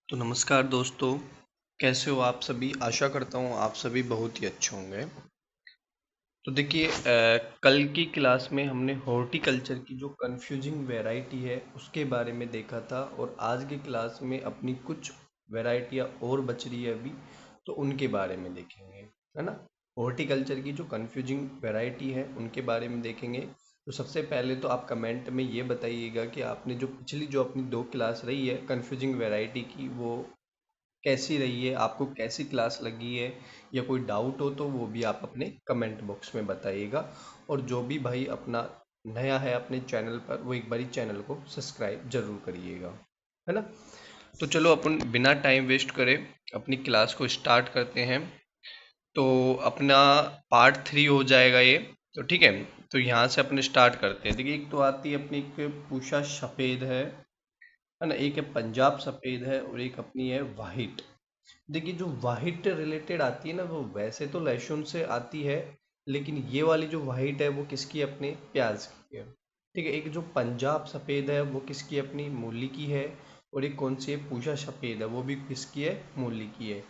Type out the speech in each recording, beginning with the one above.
तो नमस्कार दोस्तों, कैसे हो आप सभी। आशा करता हूँ आप सभी बहुत ही अच्छे होंगे। तो देखिए, कल की क्लास में हमने हॉर्टिकल्चर की जो कंफ्यूजिंग वैरायटी है उसके बारे में देखा था, और आज की क्लास में अपनी कुछ वैरायटियाँ और बच रही है अभी, तो उनके बारे में देखेंगे, है ना। हॉर्टिकल्चर की जो कंफ्यूजिंग वैरायटी है उनके बारे में देखेंगे। तो सबसे पहले तो आप कमेंट में ये बताइएगा कि आपने जो पिछली जो अपनी 2 क्लास रही है कंफ्यूजिंग वैरायटी की, वो कैसी रही है, आपको कैसी क्लास लगी है, या कोई डाउट हो तो वो भी आप अपने कमेंट बॉक्स में बताइएगा। और जो भी भाई अपना नया है अपने चैनल पर, वो एक बारी चैनल को सब्सक्राइब जरूर करिएगा, है ना। तो चलो अपन बिना टाइम वेस्ट करे अपनी क्लास को स्टार्ट करते हैं। तो अपना पार्ट 3 हो जाएगा ये। तो ठीक है, तो यहाँ से अपन स्टार्ट करते हैं। देखिए, एक तो आती है अपनी एक पूषा सफेद है ना, एक है पंजाब सफेद है, और एक अपनी है वाहिट। देखिए, जो वाहिट रिलेटेड आती है ना, वो वैसे तो लहसुन से आती है, लेकिन ये वाली जो वाहिट है वो किसकी, अपने प्याज की है। ठीक है, एक जो पंजाब सफ़ेद है वो किसकी, अपनी मूली की है। और एक कौन सी है, पूषा सफ़ेद है, वो भी किसकी है, मूली की है।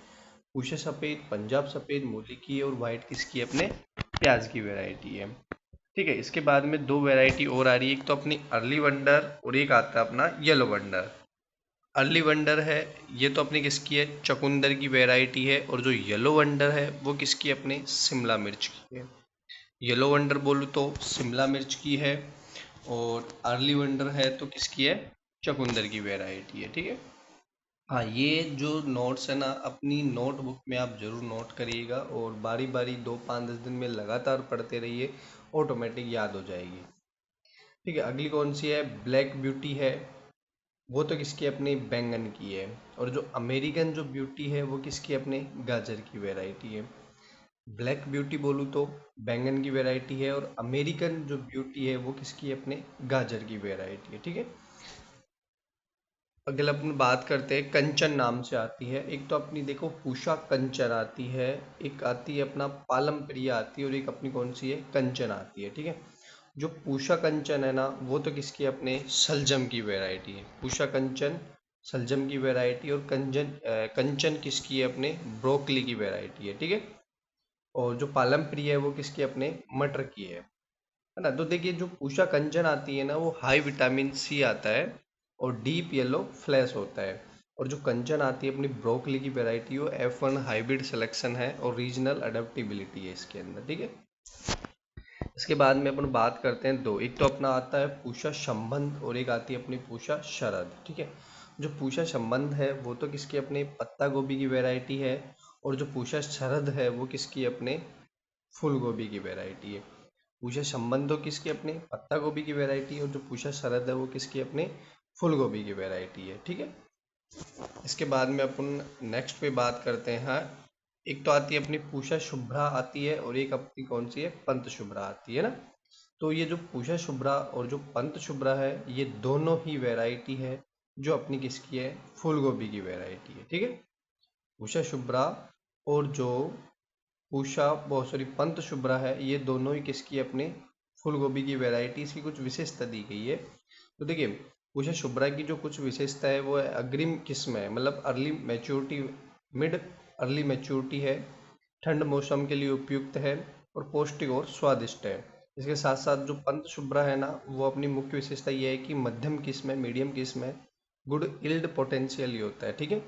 पूषा सफ़ेद, पंजाब सफ़ेद मूली की है, और वाइट किसकी है, अपने प्याज की वेराइटी है। ठीक है, इसके बाद में दो वेराइटी और आ रही है, एक तो अपनी अर्ली वंडर और एक आता है अपना येलो वंडर। अर्ली वंडर है, ये तो अपनी किसकी है, चकुंदर की वैरायटी है। और जो येलो वंडर है वो किसकी, अपने शिमला मिर्च की है। येलो वंडर बोलूँ तो शिमला मिर्च की है, और अर्ली वंडर है तो किसकी है, चकुंदर की वैरायटी है। ठीक है। हाँ, ये जो नोट्स है ना, अपनी नोटबुक में आप जरूर नोट करिएगा, और बारी बारी 2 5 10 दिन में लगातार पढ़ते रहिए, ऑटोमेटिक याद हो जाएगी। ठीक है, अगली कौन सी है, ब्लैक ब्यूटी है, वो तो किसकी, अपनी बैंगन की है। और जो अमेरिकन जो ब्यूटी है वो किसकी, अपने गाजर की वैरायटी है। ब्लैक ब्यूटी बोलूँ तो बैंगन की वैरायटी है, और अमेरिकन जो ब्यूटी है वो किसकी, अपने गाजर की वैरायटी है। ठीक है। अगला अपन बात करते हैं, कंचन नाम से आती है। एक तो अपनी देखो पूषा कंचन आती है, एक आती है अपना पालम प्रिया आती है, और एक अपनी कौन सी है, कंचन आती है। ठीक है। जो पूषा कंचन है ना, वो तो किसकी, अपने सलजम की वैरायटी है। पूषा कंचन सलजम की वैरायटी, और कंचन किसकी है, अपने ब्रोकली की वैरायटी है। ठीक है। और जो पालम प्रिय है वो किसकी, अपने मटर की है ना। तो देखिए, जो पूषा कंचन आती है ना, वो हाई विटामिन सी आता है, और डीप येलो फ्लैश होता है। और जो कंचन आती है अपनी ब्रोकली की वैरायटी, वो F1 हाइब्रिड सिलेक्शन है, और रीजनल अडेप्टिबिलिटी है इसके अंदर। ठीक है। इसके बाद में अपन बात करते हैं दो, एक तो अपना आता है पूषा संबंध, और एक आती है अपनी पूषा शरद। ठीक है। जो पूषा संबंध है वो तो किसकी, अपने पत्ता गोभी की वैरायटी है, और जो पूषा शरद है वो किसकी, अपने फूल गोभी की वैरायटी है। पूषा संबंध तो किसकी, अपने पत्ता गोभी की वैरायटी है, और जो पूषा शरद है वो किसकी, अपने फूल गोभी की वैरायटी है। ठीक है। इसके बाद में अपन नेक्स्ट पे बात करते हैं। हाँ, एक तो आती है अपनी पूषा शुभ्रा आती है, और एक अपनी कौन सी है, पंत शुभ्रा आती है ना। तो ये जो पूषा शुभ्रा और जो पंत शुभ्रा है, ये दोनों ही वैरायटी है जो अपनी किसकी है, फूल गोभी की वैरायटी है। ठीक है। पूषा शुभ्रा और जो पूषा बहुत सॉरी पंत शुभ्रा है, ये दोनों ही किसकी, अपने फूल गोभी की वैरायटी। इसकी कुछ विशेषता दी गई है। तो देखिए, पूषा शुभ्रा की जो कुछ विशेषता है वो है अग्रिम किस्म है, मतलब early maturity, mid early maturity है, ठंड मौसम के लिए उपयुक्त है, और पौष्टिक और स्वादिष्ट है। इसके साथ साथ जो पंत शुभ्रा है ना, वो अपनी मुख्य विशेषता ये है कि मध्यम किस्म है, मीडियम किस्म है, गुड इल्ड पोटेंशियल ही होता है। ठीक है।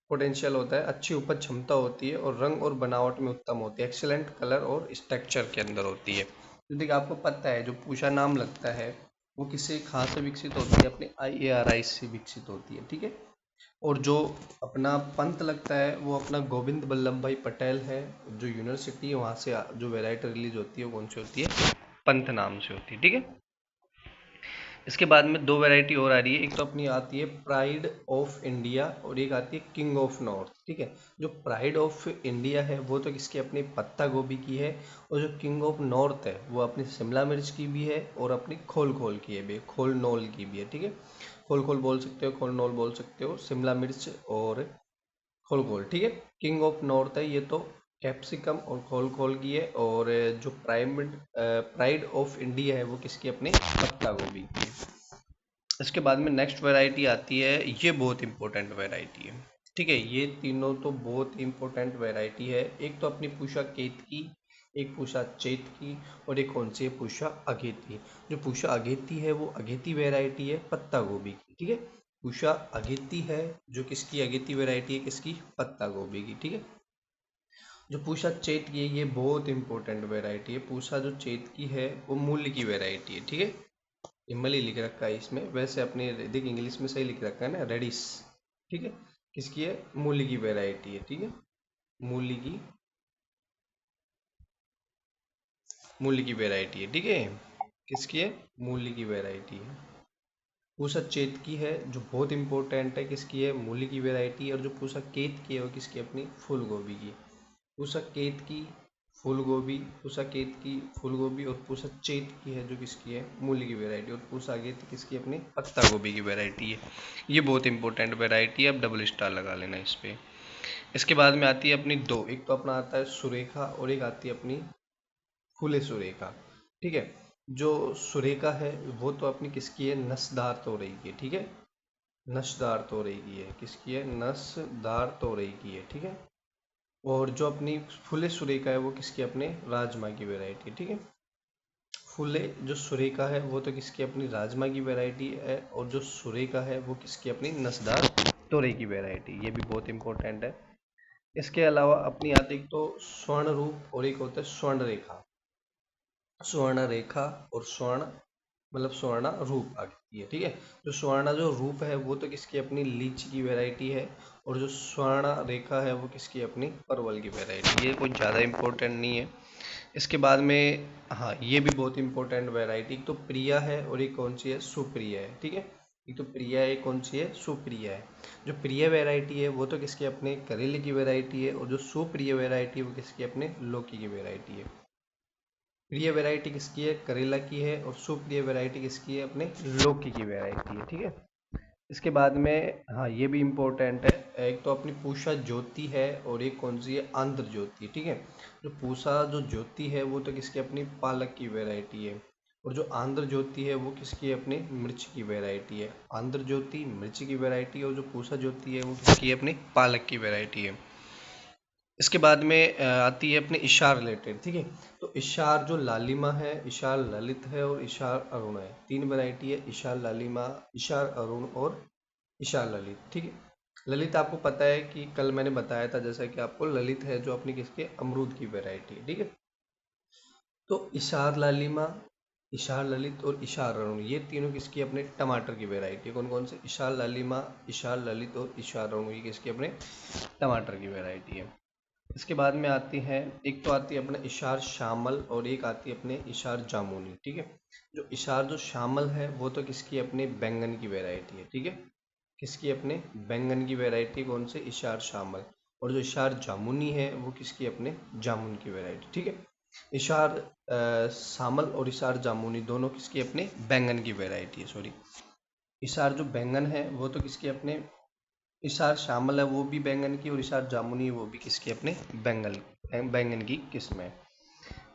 पोटेंशियल होता है, अच्छी उपज क्षमता होती है, और रंग और बनावट में उत्तम होती है, एक्सीलेंट कलर और स्ट्रक्चर के अंदर होती है। तो देखिए, आपको पता है जो पूषा नाम लगता है वो किससे, कहाँ से विकसित होती है, अपने IARI से विकसित होती है। ठीक है। और जो अपना पंत लगता है वो अपना गोविंद वल्लभ भाई पटेल है, जो यूनिवर्सिटी है वहाँ से जो वेराइटी रिलीज होती है वो कौन सी होती है, पंत नाम से होती है। ठीक है। इसके बाद में दो वैरायटी और आ रही है, एक तो अपनी आती है प्राइड ऑफ इंडिया, और एक आती है किंग ऑफ नॉर्थ। ठीक है। जो प्राइड ऑफ इंडिया है वो तो किसकी, अपनी पत्ता गोभी की है, और जो किंग ऑफ नॉर्थ है वो अपनी शिमला मिर्च की भी है, और अपनी खोल खोल की है भी, खोल नोल की भी है। ठीक है। खोल खोल बोल सकते हो, खोल नोल बोल सकते हो, शिमला मिर्च और खोल खोल। ठीक है। किंग ऑफ नॉर्थ है ये तो कैप्सिकम और खोल खोल की है, और जो प्राइड ऑफ इंडिया है वो किसकी, अपने पत्ता गोभी की है। इसके बाद में नेक्स्ट वैरायटी आती है, ये बहुत इंपॉर्टेंट वैरायटी है। ठीक है, ये तीनों तो बहुत इंपॉर्टेंट वैरायटी है। एक तो अपनी पूषा केतकी, एक पूषा चेतकी, और एक कौन सी है, पूषा अगेती। जो पूषा अगेती है वो अगेती वैरायटी है पत्ता गोभी की। ठीक है, पूषा अगेती है जो किसकी अगेती वैरायटी है, किसकी, पत्ता गोभी की। ठीक है, जो पूषा चेतकी है ये बहुत इंपॉर्टेंट वैरायटी है। पूषा जो चेतकी है वो मूल्य की वैरायटी है। ठीक है, इमली लिख रखा है इसमें, वैसे अपने देख इंग्लिश में सही लिख रखा है ना, रेडिस। ठीक है, किसकी है, मूली की वैरायटी है। ठीक है, मूली की, मूली की वैरायटी है। ठीक है, किसकी है, मूली की वैरायटी है। पूसा चेत की है जो बहुत इंपॉर्टेंट है, किसकी है, मूली की वैरायटी है। और जो पूसा केत की है वो किसकी, अपनी फूल गोभी की। पूसा केत की फूल गोभी, पूसा केत की फूल गोभी, और पूसा चेत की है जो किसकी है, मूली की वैरायटी। और पूसा अगेत किसकी, अपनी पत्ता गोभी की वैरायटी है। ये बहुत इंपॉर्टेंट वैरायटी है, अब डबल स्टार लगा लेना इस पे। इसके बाद में आती है अपनी दो, एक तो अपना आता है सुरेखा, और एक आती है अपनी फूले सुरेखा। ठीक है, जो सुरेखा है वो तो अपनी किसकी है, नसदार तोरई की है। ठीक है, नसदार तोरई की है, किसकी है, नसदार तोरई की है। ठीक है, और जो अपनी फुले सुरेखा है वो किसकी, अपने राजमा की वैरायटी है। ठीक है, फुले जो सुरेखा है वो तो किसकी, अपनी राजमा की वैरायटी है। और जो सुरेखा है वो किसकी, अपनी नसदार तोरई की वैरायटी, ये भी बहुत इंपॉर्टेंट है। इसके अलावा अपनी आती है तो स्वर्ण रूप, और एक होता है स्वर्ण रेखा। स्वर्ण रेखा और स्वर्ण मतलब स्वर्ण रूप आती है। ठीक है, जो स्वर्ण जो रूप है वो तो किसकी, अपनी लीची की वैरायटी है। और जो स्वर्ण रेखा है वो किसकी, अपनी परवल की वैरायटी। ये कोई ज़्यादा इम्पोर्टेंट नहीं है। इसके बाद में, हाँ ये भी बहुत इंपॉर्टेंट वैरायटी, एक तो प्रिया है और एक कौन सी है, सुप्रिया है। ठीक है, एक तो प्रिया है, एक कौन सी है, सुप्रिया है। जो प्रिय वैरायटी है वो तो किसकी, अपने करेले की वैरायटी है। और जो सुप्रिय वैरायटी है वो किसकी, अपने लौकी की वैरायटी है। प्रिय वैरायटी किसकी है, करेला की है। और सुप्रिय वैरायटी किसकी है, अपने लौकी की वैरायटी है। ठीक है, इसके बाद में, हाँ ये भी इम्पोर्टेंट है, एक तो अपनी पूषा ज्योति है और एक कौन सी है, आंध्र ज्योति। ठीक है, जो पूषा जो ज्योति है वो तो किसकी, अपनी पालक की वैरायटी है। और जो आंध्र ज्योति है वो किसकी है, अपनी मिर्च की वैरायटी है। आंध्र ज्योति मिर्च की वैरायटी है, और जो पूषा ज्योति है वो किसकी है, अपनी पालक की वैरायटी है। इसके बाद में आती है अपने इशार रिलेटेड। ठीक है, तो इशार जो लालिमा है, इशार ललित है, और इशार अरुण है। तीन वैरायटी है, इशार लालिमा, इशार अरुण और इशार ललित। ठीक है, ललित आपको पता है कि कल मैंने बताया था, जैसा कि आपको ललित है जो अपनी किसके, अमरूद की वैरायटी है। ठीक है, तो इशार लालिमा, इशार ललित और इशार अरुण, ये तीनों किसकी, अपने टमाटर की वैरायटी है। कौन कौन से, इशार लालिमा, इशार ललित और इशार अरुण, ये किसकी, अपने टमाटर की वैरायटी है। इसके बाद में आती हैं, एक तो आती है अपने इशार शामल, और एक आती है अपने इशार जामुनी। ठीक है, जो इशार जो शामल है वो तो किसकी, अपने बैंगन की वैरायटी है। ठीक है, किसकी, अपने बैंगन की वैरायटी, कौन से, इशार शामल। और जो इशार जामुनी है वो किसकी, अपने जामुन की वैरायटी। ठीक है, इशार शामल और इशार जामुनी दोनों किसकी, अपने बैंगन की वैरायटी है। सॉरी, इशार जो बैंगन है वो तो किसकी, अपने इशार शामिल है वो भी बैंगन की, और इशार जामुनी है वो भी किसकी, अपने बैंगन बैंगन की किस्म है।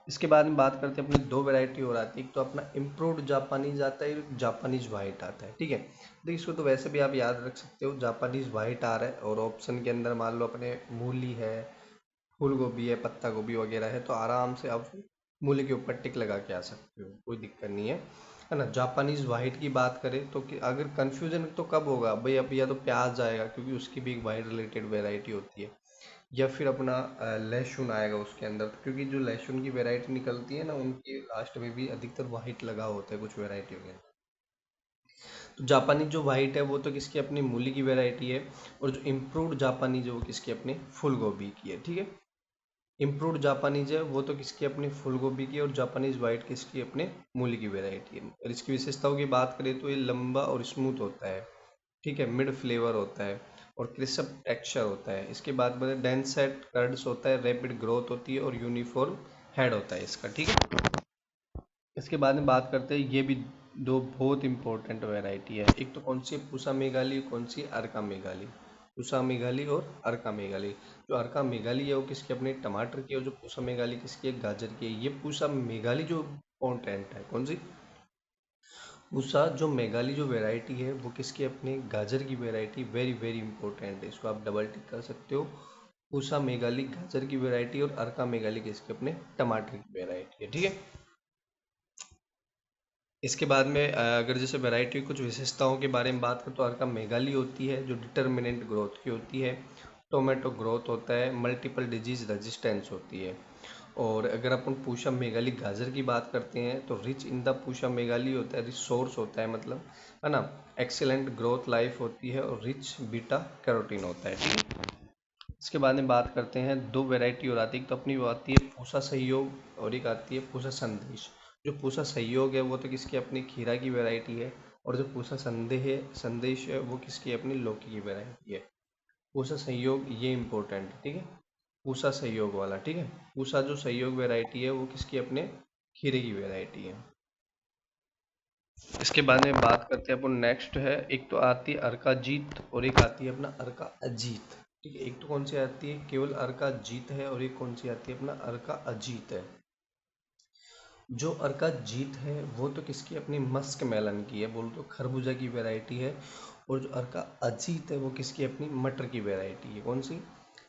इसके बाद में बात करते हैं अपने दो वैरायटी और आती है, एक तो अपना इम्प्रूव्ड जापानीज आता है, एक जापानीज वाइट आता है। ठीक है, देखिए इसको तो वैसे भी आप याद रख सकते हो, जापानीज वाइट आ रहा है और ऑप्शन के अंदर मान लो अपने मूली है, फूल गोभी है, पत्ता गोभी वगैरह है, तो आराम से आप मूली के ऊपर टिक लगा के आ सकते हो, कोई दिक्कत नहीं है ना। जापानीज वाइट की बात करें तो कि अगर कंफ्यूजन तो कब होगा भाई, अब या तो प्याज आएगा क्योंकि उसकी भी एक वाइट रिलेटेड वैरायटी होती है, या फिर अपना लहसुन आएगा उसके अंदर, तो क्योंकि जो लहसुन की वैरायटी निकलती है ना उनकी लास्ट में भी अधिकतर वाइट लगा होता है कुछ वैरायटी में। तो जापानी जो वाइट है वो तो किसकी, अपनी मूली की वैरायटी है। और जो इम्प्रूव्ड जापानी जो वो किसकी, अपनी फूल गोभी की है। ठीक है, इम्प्रूव्ड जापानीज है वो तो किसकी, अपनी फूल गोभी की, और जापानीज वाइट किसकी, अपने मूली की वैरायटी है। और इसकी विशेषताओं की बात करें तो ये लंबा और स्मूथ होता है। ठीक है, मिड फ्लेवर होता है और क्रिस्प टेक्सचर होता है। इसके बाद में डेंस सेट कर्ड्स होता है, रैपिड ग्रोथ होती है, और यूनिफॉर्म हेड होता है इसका। ठीक है, इसके बाद में बात करते हैं, ये भी दो बहुत इंपॉर्टेंट वैरायटी है, एक तो कौन सी है, पूसा मेघाली, कौन सी है, अर्का मेघाली। पूसा मेघाली और अर्का मेघाली। जो अर्का मेघाली है वो किसकी, अपने टमाटर की, और जो पूसा मेघाली किसकी है, गाजर की है। ये पूसा मेघाली जो इंपॉर्टेंट है, कौन सी, पूसा जो मेघाली जो वैरायटी है वो किसकी अपने गाजर की वैरायटी, वेरी वेरी इंपॉर्टेंट है, इसको आप डबल टिक कर सकते हो। पूसा मेघाली गाजर की वैरायटी और अर्का मेघाली किसके अपने टमाटर की वैरायटी है, ठीक है। इसके बाद में अगर जैसे वैरायटी की कुछ विशेषताओं के बारे में बात करें तो अर्का मेघाली होती है जो डिटर्मिनेंट ग्रोथ की होती है, टोमेटो ग्रोथ होता है, मल्टीपल डिजीज रेजिस्टेंस होती है। और अगर अपन पूषा मेघाली गाजर की बात करते हैं तो रिच इन द पूषा मेघाली होता है, रिसोर्स होता है मतलब, है ना, एक्सीलेंट ग्रोथ लाइफ होती है और रिच बीटा कैरोटीन होता है, ठीक है। इसके बाद में बात करते हैं दो वैरायटी और आती है, एक तो अपनी वो आती है पूसा सहयोग और एक आती है पूसा संदेश। जो पूसा सहयोग है वो तो किसकी अपनी खीरा की वैरायटी है, और जो पूसा संदेश है वो किसकी अपनी लौकी की वैरायटी है। पूसा सहयोग ये इंपॉर्टेंट है, ठीक है, पूसा सहयोग वाला, ठीक है। पूसा जो सहयोग वैरायटी है वो किसकी अपने खीरे की वैरायटी है। इसके बाद में बात करते हैं अपन, नेक्स्ट है एक तो आती है अर्का जीत और एक आती है अपना अर्का अजीत, ठीक है। एक तो कौन सी आती है केवल अर्का जीत है और एक कौन सी आती है अपना अर्का अजीत है। जो अर्का जीत है वो तो किसकी अपनी मस्क मेलन की है, बोलो तो खरबूजा की वैरायटी है। और जो अर्का अजीत है वो किसकी अपनी मटर की वैरायटी है, कौन सी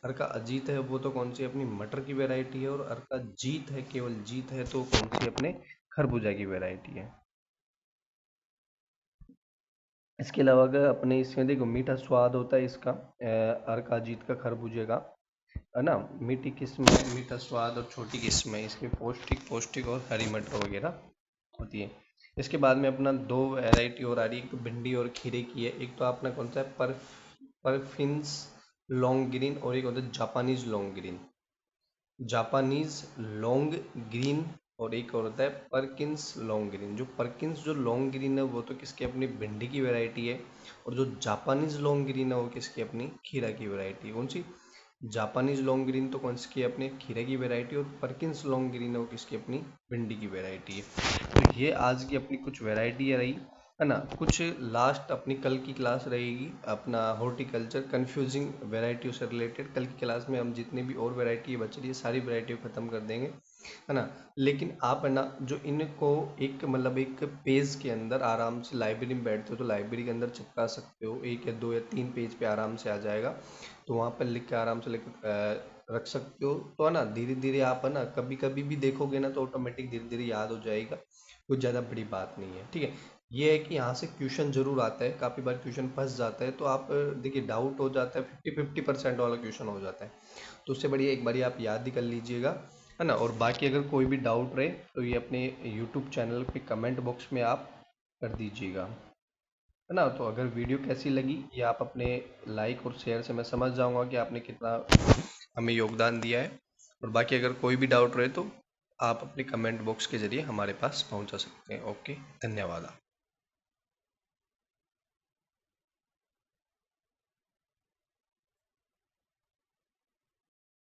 अर्का अजीत है वो तो कौन सी अपनी मटर की वैरायटी है, और अर्का जीत है केवल जीत है तो कौन सी अपने खरबूजा की वैरायटी है। इसके अलावा अगर अपने इसमें देखो मीठा स्वाद होता है इसका, अर्का जीत का खरबूजे का, है ना, मीठी किस्म है, मीठा स्वाद और छोटी किस्म है, इसमें पौष्टिक पौष्टिक और हरी मटर वगैरह होती है। इसके बाद में अपना दो वैरायटी और आ रही है, एक तो भिंडी और खीरे की है। एक तो अपना कौन सा है परफिन्स लॉन्ग ग्रीन और एक होता है Japanese long green, Japanese long green, और एक और होता है परकिंस लॉन्ग ग्रीन। जो परकिंस जो लॉन्ग ग्रीन है वो तो किसकी अपनी भिंडी की वैरायटी है, और जो जापानीज लॉन्ग ग्रीन है वो किसकी अपनी खीरा की वैरायटी है, कौन सी जापानीज लॉन्ग ग्रीन तो कौन सी अपने खीरे की वैरायटी, और परकिंस लॉन्ग ग्रीन है वो किसकी अपनी भिंडी की वैरायटी है। तो ये आज की अपनी कुछ वैरायटी रही, है ना। कुछ लास्ट अपनी कल की क्लास रहेगी अपना हॉर्टिकल्चर कंफ्यूजिंग वैरायटियों से रिलेटेड, कल की क्लास में हम जितनी भी और वैरायटी बच रही है सारी वैरायटी को ख़त्म कर देंगे, है ना। लेकिन आप, है ना, जो इनको एक मतलब एक पेज के अंदर आराम से लाइब्रेरी में बैठते हो तो लाइब्रेरी के अंदर चिपका सकते हो, एक या दो या तीन पेज पे आराम से आ जाएगा, तो वहाँ पर लिख के आराम से लिख रख सकते हो, तो है ना, धीरे धीरे आप, है ना, कभी कभी भी देखोगे ना तो ऑटोमेटिक धीरे धीरे याद हो जाएगा, कुछ ज़्यादा बड़ी बात नहीं है, ठीक है। ये है कि यहाँ से क्वेश्चन जरूर आता है, काफ़ी बार क्वेश्चन फंस जाता है, तो आप देखिए डाउट हो जाता है, 50% वाला क्वेश्चन हो जाता है, तो उससे बढ़िया एक बारी आप याद ही कर लीजिएगा, है ना। और बाकी अगर कोई भी डाउट रहे तो ये अपने यूट्यूब चैनल पे कमेंट बॉक्स में आप कर दीजिएगा, है ना। तो अगर वीडियो कैसी लगी ये आप अपने लाइक और शेयर से मैं समझ जाऊंगा कि आपने कितना हमें योगदान दिया है। और बाकी अगर कोई भी डाउट रहे तो आप अपने कमेंट बॉक्स के ज़रिए हमारे पास पहुंचा सकते हैं। ओके, धन्यवाद।